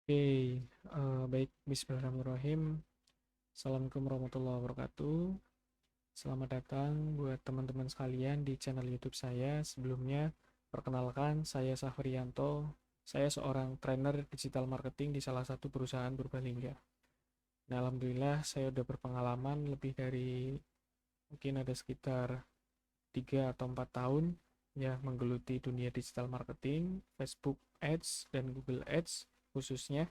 Oke, baik. Bismillahirrahmanirrahim. Assalamualaikum warahmatullahi wabarakatuh. Selamat datang buat teman-teman sekalian di channel YouTube saya. Sebelumnya, perkenalkan, saya Safrianto. Saya seorang trainer digital marketing di salah satu perusahaan Purbalingga. Nah, alhamdulillah saya udah berpengalaman lebih dari mungkin ada sekitar 3 atau 4 tahun ya menggeluti dunia digital marketing, Facebook Ads dan Google Ads khususnya.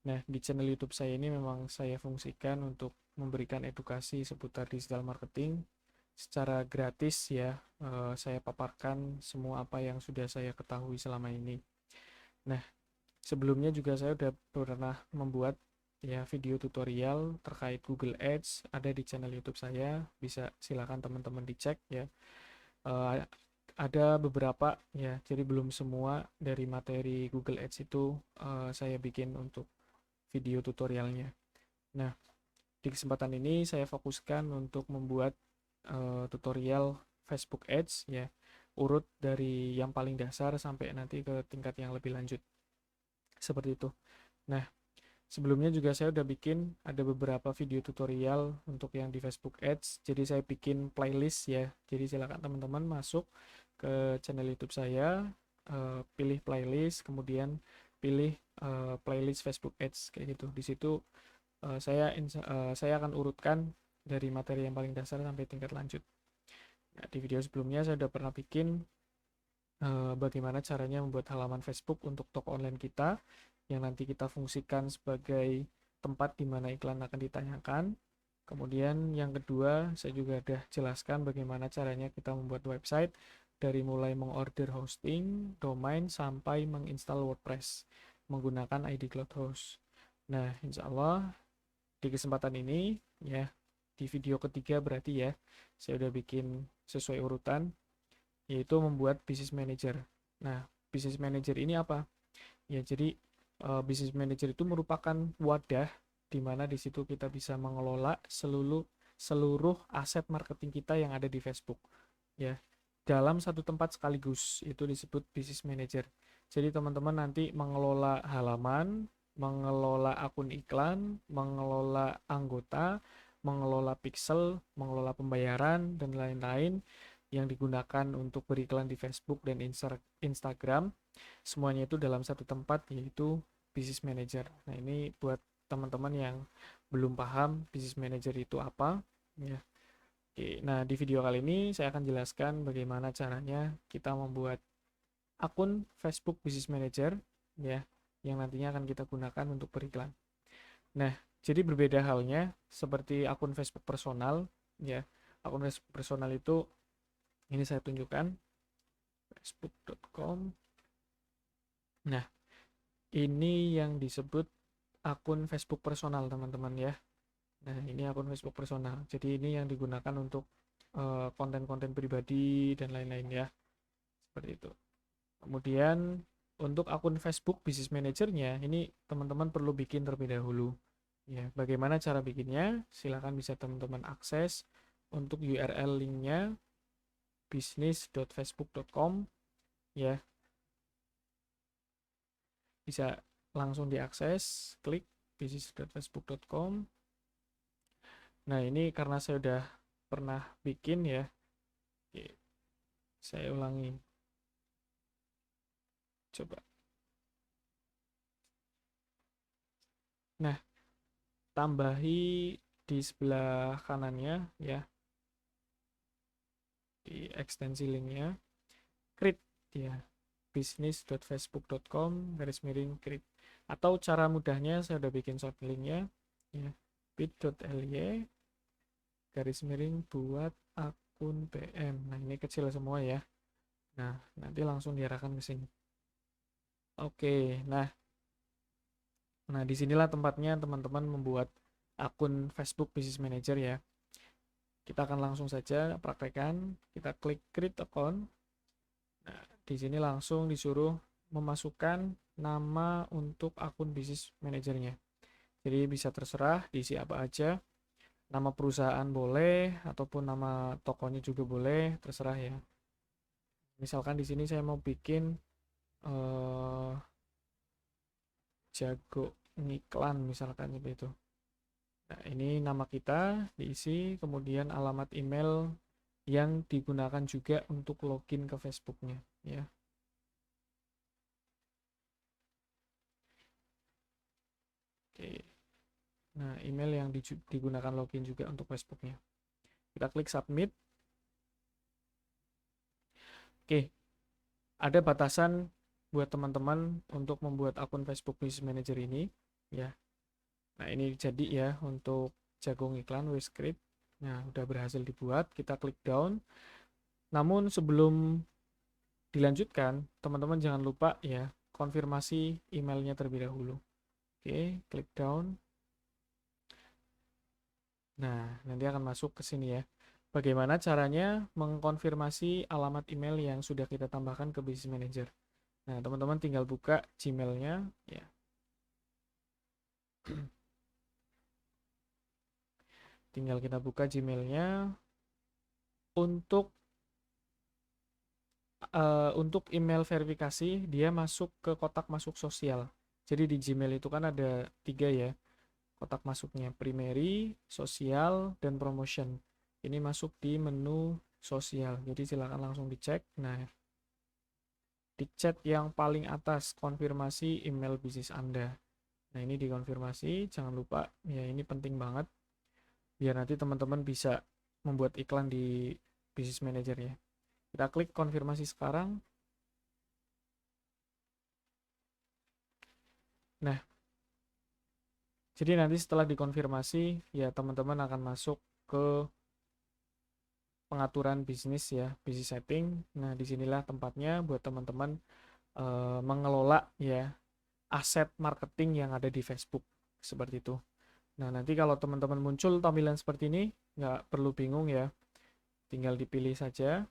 Nah, di channel YouTube saya ini memang saya fungsikan untuk memberikan edukasi seputar digital marketing secara gratis ya. Saya paparkan semua apa yang sudah saya ketahui selama ini. Nah, sebelumnya juga saya udah pernah membuat ya video tutorial terkait Google Ads ada di channel YouTube saya. Bisa silakan teman-teman dicek ya. Eh, ada beberapa ya, jadi belum semua dari materi Google Ads itu saya bikin untuk video tutorialnya. Nah, di kesempatan ini saya fokuskan untuk membuat tutorial Facebook Ads ya, urut dari yang paling dasar sampai nanti ke tingkat yang lebih lanjut. Seperti itu. Nah, sebelumnya juga saya udah bikin ada beberapa video tutorial untuk yang di Facebook Ads. Jadi saya bikin playlist ya. Jadi silakan teman-teman masuk ke channel YouTube saya, pilih playlist, kemudian pilih playlist Facebook Ads kayak gitu. Di situ saya akan urutkan dari materi yang paling dasar sampai tingkat lanjut. Nah, di video sebelumnya saya sudah pernah bikin bagaimana caranya membuat halaman Facebook untuk toko online kita yang nanti kita fungsikan sebagai tempat di mana iklan akan ditayangkan. Kemudian yang kedua, saya juga sudah jelaskan bagaimana caranya kita membuat website dari mulai mengorder hosting, domain, sampai menginstal WordPress menggunakan ID Cloud Host. Nah, insya Allah di kesempatan ini ya, di video ketiga berarti ya, saya udah bikin sesuai urutan, yaitu membuat business manager. Nah, business manager ini apa? Ya, jadi business manager itu merupakan wadah di mana di situ kita bisa mengelola seluruh aset marketing kita yang ada di Facebook. Ya, dalam satu tempat sekaligus, itu disebut business manager. Jadi teman-teman nanti mengelola halaman, mengelola akun iklan, mengelola anggota, mengelola pixel, mengelola pembayaran, dan lain-lain yang digunakan untuk beriklan di Facebook dan Instagram. Semuanya itu dalam satu tempat, yaitu business manager. Nah, ini buat teman-teman yang belum paham business manager itu apa ya. Oke, nah di video kali ini saya akan jelaskan bagaimana caranya kita membuat akun Facebook Business Manager ya, yang nantinya akan kita gunakan untuk beriklan. Nah, jadi berbeda halnya seperti akun Facebook personal ya. Akun Facebook personal itu ini saya tunjukkan facebook.com. Nah, ini yang disebut akun Facebook personal, teman-teman ya. Nah, ini akun Facebook personal. Jadi ini yang digunakan untuk konten-konten pribadi dan lain-lain ya. Seperti itu. Kemudian untuk akun Facebook Business Manager-nya ini teman-teman perlu bikin terlebih dahulu. Ya, bagaimana cara bikinnya? Silakan bisa teman-teman akses untuk URL linknya business.facebook.com ya. Bisa langsung diakses, klik business.facebook.com. Nah, ini karena saya udah pernah bikin ya. Oke, saya ulangi. Coba. Nah, tambahi di sebelah kanannya ya, di ekstensi linknya create ya, business.facebook.com/create, atau cara mudahnya saya udah bikin short linknya ya, bit.ly buat akun PM. Nah, ini kecil semua ya. Nah, nanti langsung diarahkan ke sini. Oke, nah disinilah tempatnya teman-teman membuat akun Facebook Business Manager ya. Kita akan langsung saja praktekkan. Kita klik create account. Nah, di sini langsung disuruh memasukkan nama untuk akun bisnis manajernya. Jadi bisa terserah diisi apa aja. Nama perusahaan boleh ataupun nama tokonya juga boleh, terserah ya. Misalkan di sini saya mau bikin jago ngiklan misalkan seperti itu. Nah, ini nama kita diisi, kemudian alamat email yang digunakan juga untuk login ke Facebooknya, ya. Oke. Nah, email yang digunakan login juga untuk Facebooknya. Kita klik submit. Oke, ada batasan buat teman-teman untuk membuat akun Facebook Business Manager ini, ya. Nah, ini jadi ya untuk jagung iklan WeScript. Nah, udah berhasil dibuat. Kita klik down. Namun sebelum dilanjutkan, teman-teman jangan lupa ya konfirmasi emailnya terlebih dahulu. Oke, klik down. Nah, nanti akan masuk ke sini ya. Bagaimana caranya mengkonfirmasi alamat email yang sudah kita tambahkan ke Business Manager. Nah, teman-teman tinggal buka Gmail-nya ya. Tinggal kita buka Gmail-nya untuk email verifikasi dia masuk ke kotak masuk sosial. Jadi di Gmail itu kan ada 3 ya kotak masuknya, primary, sosial, dan promotion. Ini masuk di menu sosial. Jadi silakan langsung dicek. Nah, di chat yang paling atas konfirmasi email bisnis Anda. Nah, ini dikonfirmasi, jangan lupa ya, ini penting banget biar nanti teman-teman bisa membuat iklan di Business Manager ya. Kita klik konfirmasi sekarang. Nah, jadi nanti setelah dikonfirmasi ya teman-teman akan masuk ke pengaturan bisnis ya, bisnis setting. Nah, disinilah tempatnya buat teman-teman mengelola ya aset marketing yang ada di Facebook seperti itu. Nah, nanti kalau teman-teman muncul tampilan seperti ini, nggak perlu bingung ya, tinggal dipilih saja.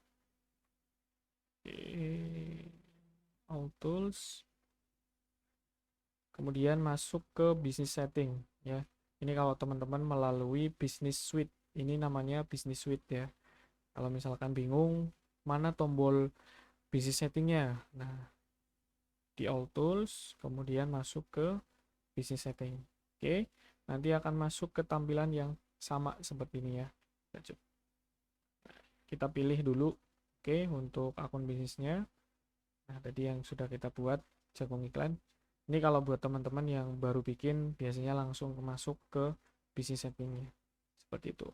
All tools, kemudian masuk ke business setting ya. Ini kalau teman-teman melalui business suite, ini namanya business suite ya. Kalau misalkan bingung mana tombol business settingnya, nah di all tools, kemudian masuk ke business setting. Oke, nanti akan masuk ke tampilan yang sama seperti ini ya. Kita pilih dulu, oke, untuk akun bisnisnya. Nah, tadi yang sudah kita buat jagung iklan. Ini kalau buat teman-teman yang baru bikin, biasanya langsung masuk ke business settingnya. Seperti itu.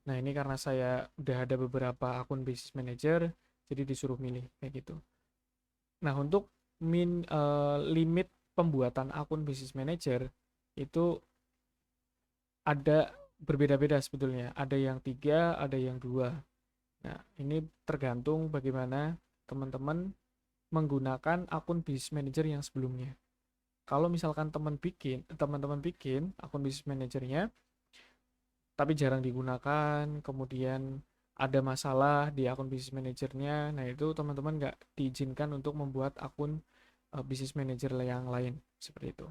Nah, ini karena saya udah ada beberapa akun business manager, jadi disuruh milih kayak gitu. Nah, untuk limit pembuatan akun business manager itu ada berbeda-beda sebetulnya. Ada yang 3, ada yang 2. Nah, ini tergantung bagaimana teman-teman menggunakan akun business manager yang sebelumnya. Kalau misalkan teman-teman bikin akun business manajernya, tapi jarang digunakan, kemudian ada masalah di akun business manajernya, nah itu teman-teman nggak diizinkan untuk membuat akun business manager yang lain, seperti itu.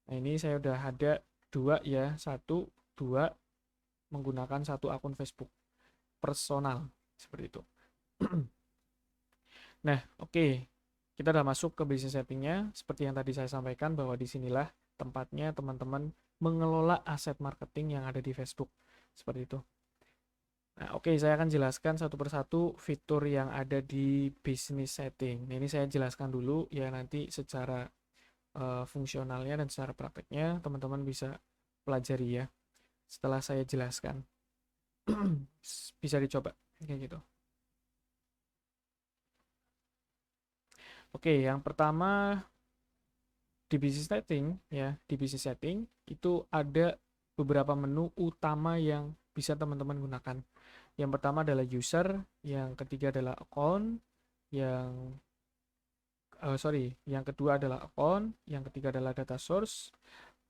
Nah, ini saya udah ada 2 ya, 1, 2 menggunakan 1 akun Facebook personal, seperti itu. Nah, oke. Kita udah masuk ke business settingnya. Seperti yang tadi saya sampaikan bahwa disinilah tempatnya teman-teman mengelola aset marketing yang ada di Facebook. Seperti itu. Nah, oke, saya akan jelaskan satu persatu fitur yang ada di business setting. Nah, ini saya jelaskan dulu ya, nanti secara fungsionalnya dan secara prakteknya teman-teman bisa pelajari ya setelah saya jelaskan. Bisa dicoba kayak gitu. Oke, yang pertama di business setting ya, di business setting itu ada beberapa menu utama yang bisa teman-teman gunakan. Yang pertama adalah user, yang ketiga adalah account, yang kedua adalah account, yang ketiga adalah data source,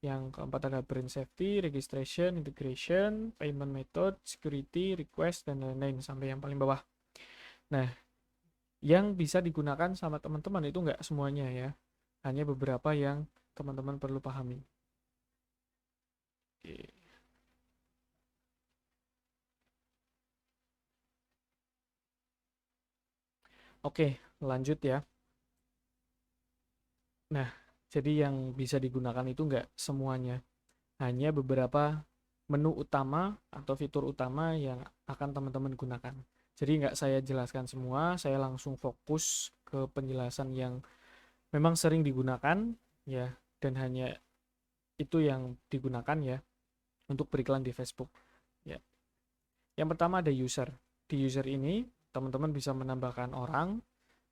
yang keempat adalah brand safety, registration, integration, payment method, security, request, dan lain-lain sampai yang paling bawah. Nah, yang bisa digunakan sama teman-teman itu nggak semuanya ya, hanya beberapa yang teman-teman perlu pahami. Oke. Oke, lanjut ya. Nah, jadi yang bisa digunakan itu nggak semuanya, hanya beberapa menu utama atau fitur utama yang akan teman-teman gunakan. Jadi nggak saya jelaskan semua, saya langsung fokus ke penjelasan yang memang sering digunakan ya, dan hanya itu yang digunakan ya untuk beriklan di Facebook. Ya. Yang pertama ada user. Di user ini teman-teman bisa menambahkan orang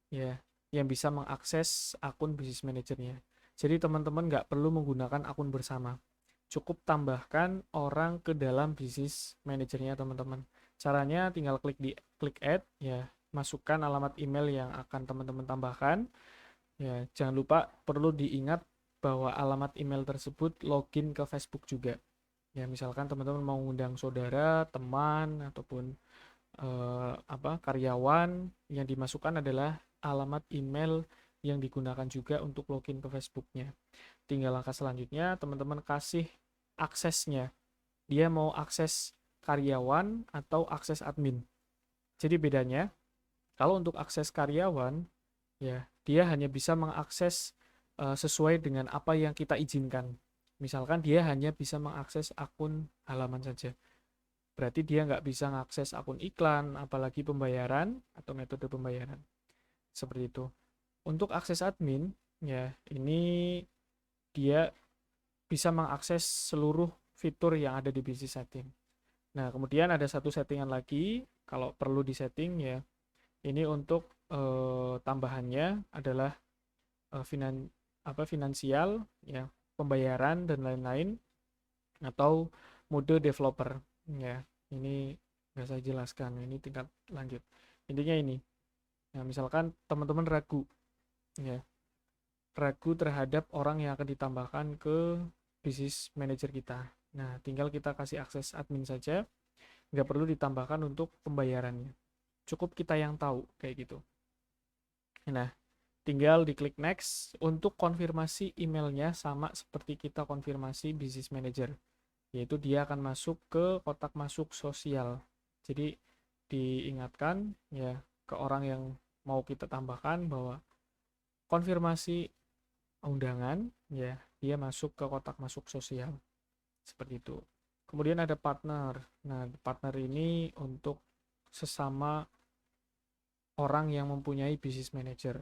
ya yang bisa mengakses akun bisnis manajernya. Jadi teman-teman nggak perlu menggunakan akun bersama. Cukup tambahkan orang ke dalam bisnis manajernya teman-teman. Caranya tinggal klik add ya, masukkan alamat email yang akan teman-teman tambahkan. Ya, jangan lupa perlu diingat bahwa alamat email tersebut login ke Facebook juga. Ya, misalkan teman-teman mau mengundang saudara, teman ataupun karyawan, yang dimasukkan adalah alamat email yang digunakan juga untuk login ke Facebooknya. Tinggal langkah selanjutnya teman-teman kasih aksesnya. Dia mau akses karyawan atau akses admin. Jadi bedanya, kalau untuk akses karyawan, ya dia hanya bisa mengakses sesuai dengan apa yang kita izinkan. Misalkan dia hanya bisa mengakses akun halaman saja. Berarti dia nggak bisa mengakses akun iklan, apalagi pembayaran atau metode pembayaran. Seperti itu. Untuk akses admin, ya ini dia bisa mengakses seluruh fitur yang ada di bisnis setting. Nah, kemudian ada satu settingan lagi, kalau perlu disetting ya, ini untuk tambahannya adalah eh, finan, finansial, ya, pembayaran dan lain-lain, atau mode developer. Ya, ini nggak saya jelaskan, ini tingkat lanjut. Intinya ini, nah, misalkan teman-teman ragu, ya, ragu terhadap orang yang akan ditambahkan ke bisnis manager kita. Nah, tinggal kita kasih akses admin saja, nggak perlu ditambahkan untuk pembayarannya. Cukup kita yang tahu, kayak gitu. Nah, tinggal diklik next untuk konfirmasi emailnya sama seperti kita konfirmasi business manager, yaitu dia akan masuk ke kotak masuk sosial. Jadi diingatkan ya ke orang yang mau kita tambahkan bahwa konfirmasi undangan ya dia masuk ke kotak masuk sosial seperti itu. Kemudian ada partner. Nah, partner ini untuk sesama orang yang mempunyai business manager.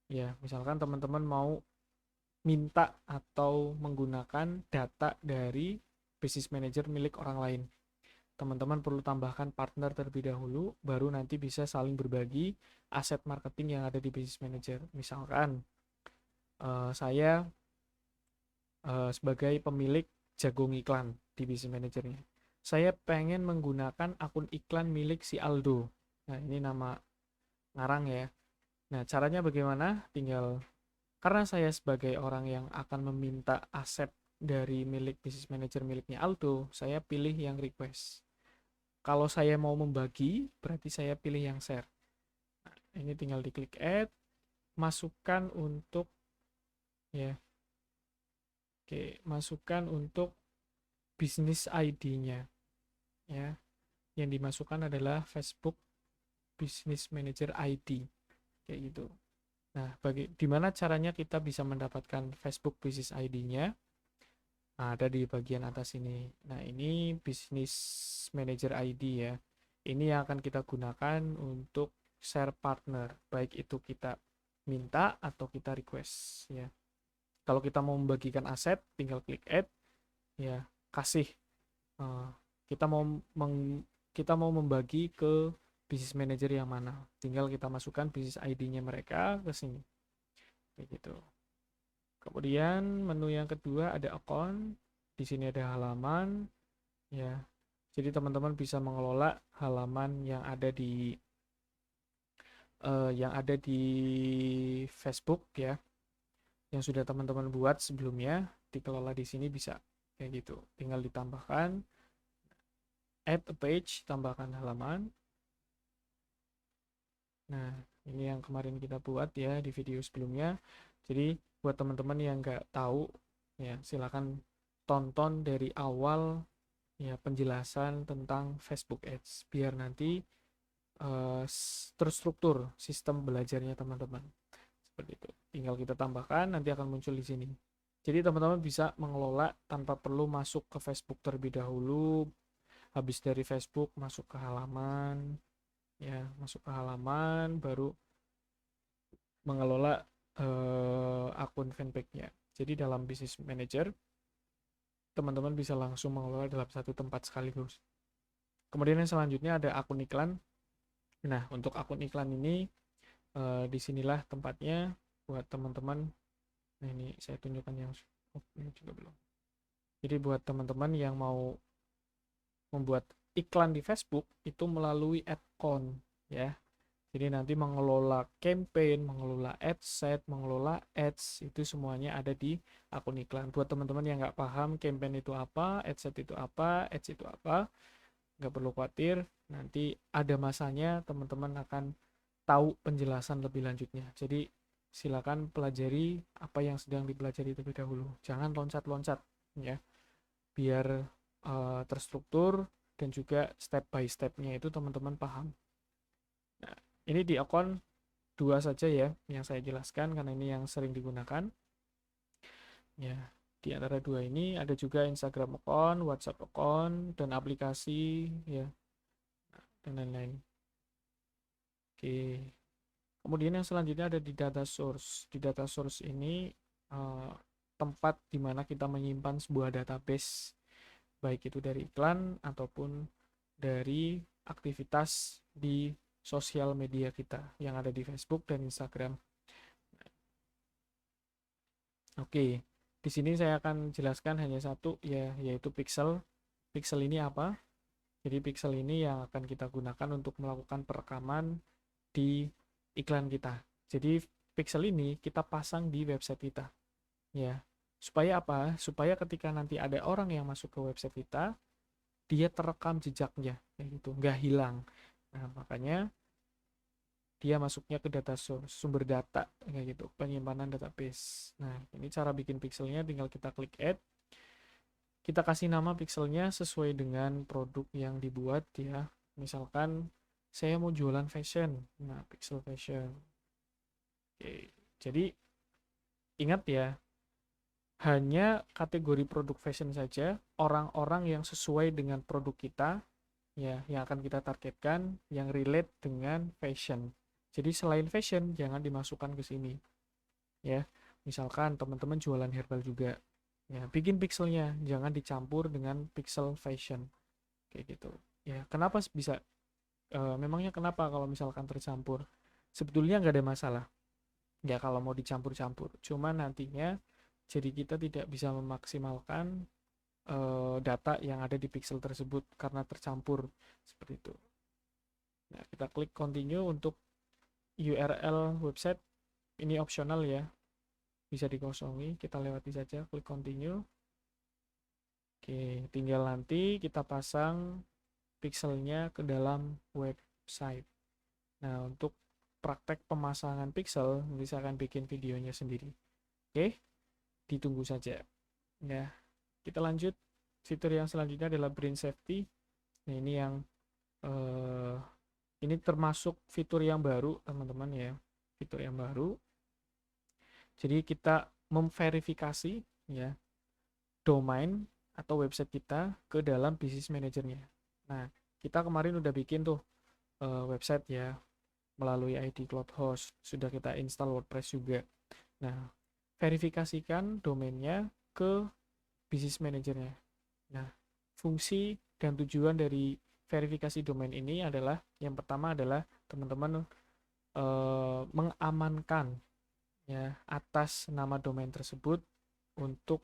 Ya, misalkan teman-teman mau minta atau menggunakan data dari business manager milik orang lain. Teman-teman perlu tambahkan partner terlebih dahulu, baru nanti bisa saling berbagi aset marketing yang ada di business manager. Misalkan saya sebagai pemilik jagung iklan di business manajernya. Saya pengen menggunakan akun iklan milik si Aldo. Nah, ini nama ngarang ya. Nah, caranya bagaimana? Tinggal, karena saya sebagai orang yang akan meminta aset dari milik business manager miliknya Aldo, saya pilih yang request. Kalau saya mau membagi, berarti saya pilih yang share. Nah, ini tinggal diklik add, masukkan untuk ya, oke, masukkan untuk bisnis ID-nya ya. Yang dimasukkan adalah Facebook Business Manager ID kayak gitu. Nah, gimana caranya kita bisa mendapatkan Facebook Business ID-nya? Nah, ada di bagian atas ini. Nah, ini Business Manager ID ya. Ini yang akan kita gunakan untuk share partner, baik itu kita minta atau kita request ya. Kalau kita mau membagikan aset, tinggal klik add ya, kasih uh, kita mau kita mau membagi ke business manager yang mana. Tinggal kita masukkan business ID-nya mereka ke sini. Kayak gitu. Kemudian menu yang kedua ada account. Di sini ada halaman ya. Jadi teman-teman bisa mengelola halaman yang ada di Facebook ya, yang sudah teman-teman buat sebelumnya, dikelola di sini bisa kayak gitu. Tinggal ditambahkan add a page, tambahkan halaman. Nah, ini yang kemarin kita buat ya di video sebelumnya. Jadi buat teman-teman yang nggak tahu ya, silakan tonton dari awal ya penjelasan tentang Facebook Ads biar nanti terstruktur sistem belajarnya teman-teman. Seperti itu. Tinggal kita tambahkan, nanti akan muncul di sini. Jadi teman-teman bisa mengelola tanpa perlu masuk ke Facebook terlebih dahulu. Habis dari Facebook masuk ke halaman, ya masuk ke halaman, baru mengelola akun fanpage-nya. Jadi dalam Business Manager, teman-teman bisa langsung mengelola dalam satu tempat sekaligus. Kemudian yang selanjutnya ada akun iklan. Nah, untuk akun iklan ini, disinilah tempatnya buat teman-teman. Nah, ini saya tunjukkan yang ini juga belum. Jadi buat teman-teman yang mau membuat iklan di Facebook itu melalui account, ya. Jadi nanti mengelola campaign, mengelola adset, mengelola ads, itu semuanya ada di akun iklan. Buat teman-teman yang nggak paham campaign itu apa, adset itu apa, ads itu apa, nggak perlu khawatir. Nanti ada masanya teman-teman akan tahu penjelasan lebih lanjutnya. Jadi silakan pelajari apa yang sedang dipelajari terlebih dahulu. Jangan loncat-loncat, ya. Biar terstruktur dan juga step by step-nya itu teman-teman paham. Nah, ini di akun 2 saja ya yang saya jelaskan karena ini yang sering digunakan. Ya, di antara 2 ini ada juga Instagram account, WhatsApp account, dan aplikasi ya, dan lain-lain. Oke. Kemudian yang selanjutnya ada di data source. Di data source ini tempat di mana kita menyimpan sebuah database, baik itu dari iklan ataupun dari aktivitas di sosial media kita yang ada di Facebook dan Instagram. Oke, di sini saya akan jelaskan hanya satu ya, yaitu pixel. Pixel ini apa? Jadi pixel ini yang akan kita gunakan untuk melakukan perekaman di iklan kita. Jadi pixel ini kita pasang di website kita, ya. Supaya apa? Supaya ketika nanti ada orang yang masuk ke website kita, dia terekam jejaknya, kayak gitu, nggak hilang. Nah, makanya dia masuknya ke data source, sumber data, kayak gitu, penyimpanan database. Nah, ini cara bikin pixelnya, tinggal kita klik add. Kita kasih nama pixelnya sesuai dengan produk yang dibuat ya. Misalkan saya mau jualan fashion. Nah, pixel fashion. Oke. Jadi ingat ya, hanya kategori produk fashion saja, orang-orang yang sesuai dengan produk kita ya, yang akan kita targetkan, yang relate dengan fashion. Jadi selain fashion jangan dimasukkan ke sini. Ya. Misalkan teman-teman jualan herbal juga. Ya, bikin pixelnya jangan dicampur dengan pixel fashion. Kayak gitu. Ya, kenapa bisa memangnya kenapa kalau misalkan tercampur? Sebetulnya nggak ada masalah. Ya kalau mau dicampur-campur. Cuman nantinya jadi kita tidak bisa memaksimalkan data yang ada di pixel tersebut karena tercampur seperti itu. Nah, kita klik continue untuk URL website. Ini opsional ya. Bisa dikosongi, kita lewati saja, klik continue. Oke, tinggal nanti kita pasang pixelnya ke dalam website. Nah, untuk praktek pemasangan pixel, nanti saya akan bikin videonya sendiri. Oke, ditunggu saja. Ya, kita lanjut. Fitur yang selanjutnya adalah brand safety. Nah, ini yang ini termasuk fitur yang baru, teman-teman ya. Fitur yang baru. Jadi kita memverifikasi ya domain atau website kita ke dalam business manajernya. Nah, kita kemarin udah bikin tuh website ya melalui ID Cloud Host, sudah kita install WordPress juga. Nah, verifikasikan domainnya ke business manajernya. Nah, fungsi dan tujuan dari verifikasi domain ini adalah yang pertama adalah teman-teman mengamankan ya atas nama domain tersebut untuk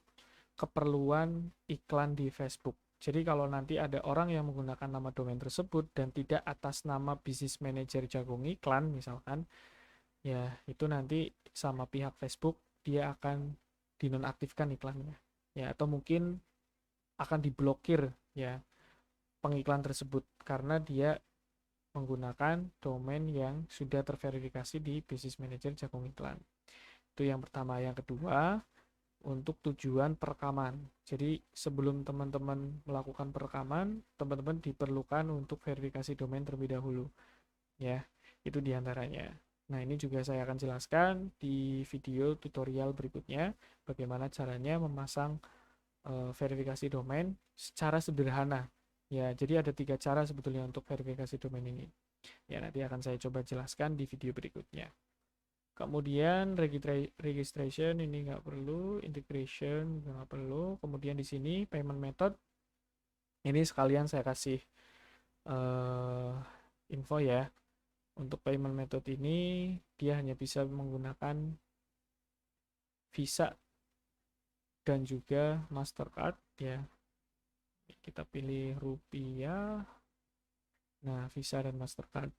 keperluan iklan di Facebook. Jadi kalau nanti ada orang yang menggunakan nama domain tersebut dan tidak atas nama business manager Jagung Iklan misalkan, ya itu nanti sama pihak Facebook dia akan dinonaktifkan iklannya. Ya atau mungkin akan diblokir ya pengiklan tersebut karena dia menggunakan domain yang sudah terverifikasi di business manager Jagung Iklan. Itu yang pertama. Yang kedua, untuk tujuan perekaman. Jadi sebelum teman-teman melakukan perekaman, teman-teman diperlukan untuk verifikasi domain terlebih dahulu. Ya, itu diantaranya. Nah, ini juga saya akan jelaskan di video tutorial berikutnya bagaimana caranya memasang verifikasi domain secara sederhana. Ya, jadi ada 3 cara sebetulnya untuk verifikasi domain ini. Ya, nanti akan saya coba jelaskan di video berikutnya. Kemudian registration ini nggak perlu, integration nggak perlu. Kemudian di sini payment method ini sekalian saya kasih info ya. Untuk payment method ini dia hanya bisa menggunakan Visa dan juga Mastercard ya. Kita pilih rupiah. Nah, Visa dan Mastercard.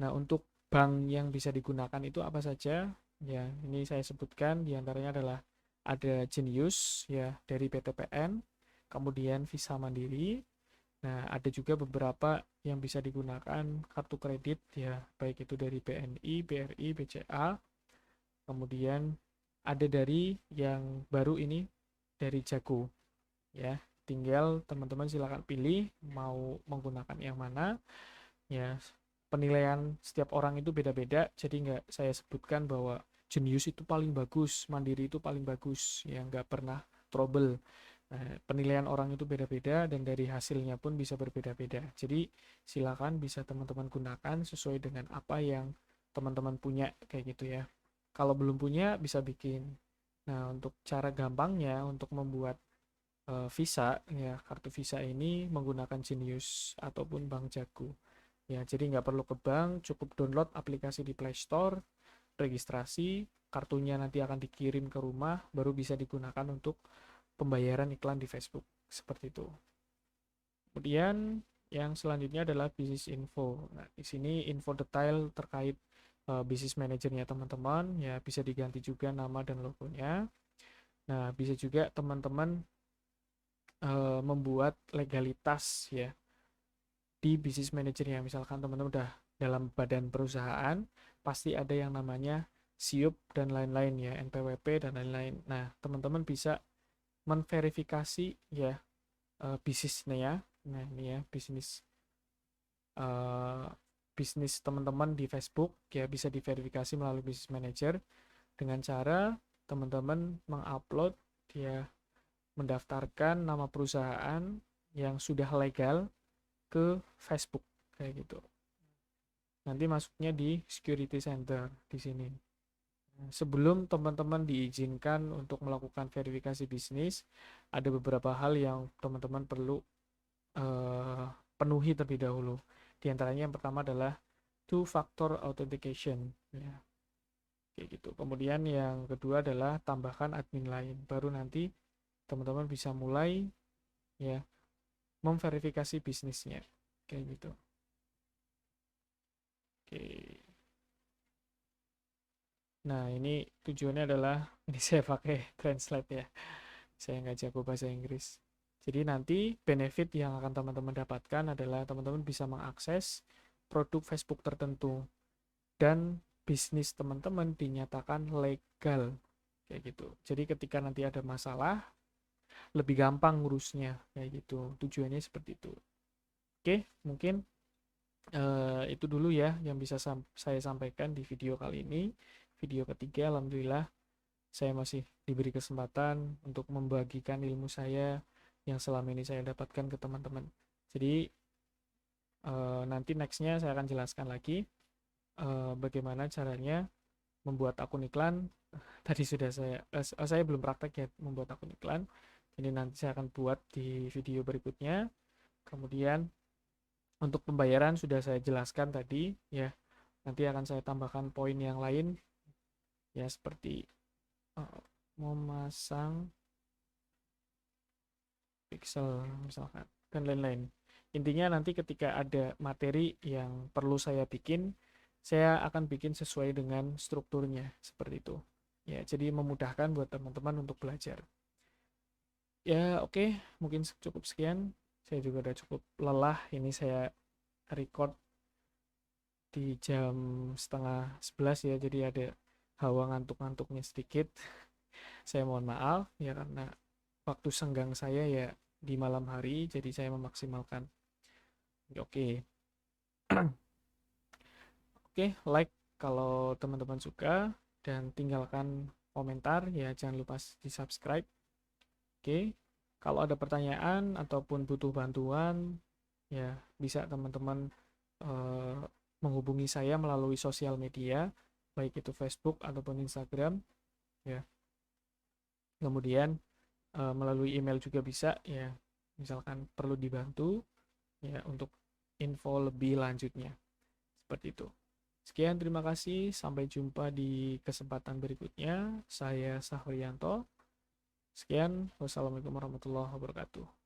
Nah, untuk bank yang bisa digunakan itu apa saja? Ya, ini saya sebutkan diantaranya adalah ada Genius ya dari BTPN, kemudian Visa Mandiri. Nah, ada juga beberapa yang bisa digunakan kartu kredit ya, baik itu dari BNI, BRI, BCA. Kemudian ada dari yang baru ini dari Jago ya. Tinggal teman-teman silakan pilih mau menggunakan yang mana ya. Penilaian setiap orang itu beda-beda, jadi nggak saya sebutkan bahwa Genius itu paling bagus, Mandiri itu paling bagus, ya nggak pernah trouble. Nah, penilaian orang itu beda-beda dan dari hasilnya pun bisa berbeda-beda. Jadi silakan bisa teman-teman gunakan sesuai dengan apa yang teman-teman punya kayak gitu ya. Kalau belum punya bisa bikin. Nah, untuk cara gampangnya untuk membuat Visa ya, kartu Visa ini menggunakan Genius ataupun Bank Jago. Ya, jadi nggak perlu ke bank, cukup download aplikasi di Play Store, registrasi, kartunya nanti akan dikirim ke rumah, baru bisa digunakan untuk pembayaran iklan di Facebook. Seperti itu. Kemudian yang selanjutnya adalah bisnis info. Nah, di sini info detail terkait bisnis manajernya teman-teman, ya bisa diganti juga nama dan logonya. Nah, bisa juga teman-teman membuat legalitas ya di bisnis manajernya. Misalkan teman-teman udah dalam badan perusahaan, pasti ada yang namanya SIUP dan lain-lain ya, NPWP dan lain-lain. Nah, teman-teman bisa menverifikasi ya bisnisnya ya. Nah, ini ya eh, bisnis teman-teman di Facebook ya bisa diverifikasi melalui bisnis manager dengan cara teman-teman mengupload ya, mendaftarkan nama perusahaan yang sudah legal ke Facebook kayak gitu. Nanti masuknya di security center di sini. Sebelum teman-teman diizinkan untuk melakukan verifikasi bisnis, ada beberapa hal yang teman-teman perlu penuhi terlebih dahulu. Di antaranya yang pertama adalah two-factor authentication. Ya, kayak gitu. Kemudian yang kedua adalah tambahkan admin lain. Baru nanti teman-teman bisa mulai ya memverifikasi bisnisnya. Kayak gitu. Oke. Nah, ini tujuannya adalah ini saya pakai translate ya. Saya nggak jago bahasa Inggris. Jadi nanti benefit yang akan teman-teman dapatkan adalah teman-teman bisa mengakses produk Facebook tertentu dan bisnis teman-teman dinyatakan legal kayak gitu. Jadi ketika nanti ada masalah lebih gampang ngurusnya kayak gitu. Tujuannya seperti itu. Oke, mungkin itu dulu ya yang bisa saya sampaikan di video kali ini. Video ketiga, alhamdulillah saya masih diberi kesempatan untuk membagikan ilmu saya yang selama ini saya dapatkan ke teman-teman. Jadi nanti nextnya saya akan jelaskan lagi bagaimana caranya membuat akun iklan. Tadi sudah saya belum praktek ya membuat akun iklan. Jadi nanti saya akan buat di video berikutnya. Kemudian untuk pembayaran sudah saya jelaskan tadi ya. Nanti akan saya tambahkan poin yang lain ya, seperti memasang pixel misalkan dan lain-lain. Intinya nanti ketika ada materi yang perlu saya bikin, saya akan bikin sesuai dengan strukturnya seperti itu. Ya, jadi memudahkan buat teman-teman untuk belajar. Ya, oke, mungkin cukup sekian. Saya juga udah cukup lelah. Ini saya record di jam setengah 11 ya, jadi ada hawa ngantuk-ngantuknya sedikit. Saya mohon maaf ya karena waktu senggang saya ya di malam hari, jadi saya memaksimalkan. Oke. Oke, like, kalau teman-teman suka dan tinggalkan komentar ya, jangan lupa di subscribe. Oke, kalau ada pertanyaan ataupun butuh bantuan ya bisa teman-teman eh, menghubungi saya melalui sosial media, baik itu Facebook ataupun Instagram ya. Kemudian melalui email juga bisa ya, misalkan perlu dibantu ya untuk info lebih lanjutnya. Seperti itu. Sekian, terima kasih. Sampai jumpa di kesempatan berikutnya. Saya Sahrianto. Sekian, wassalamualaikum warahmatullahi wabarakatuh.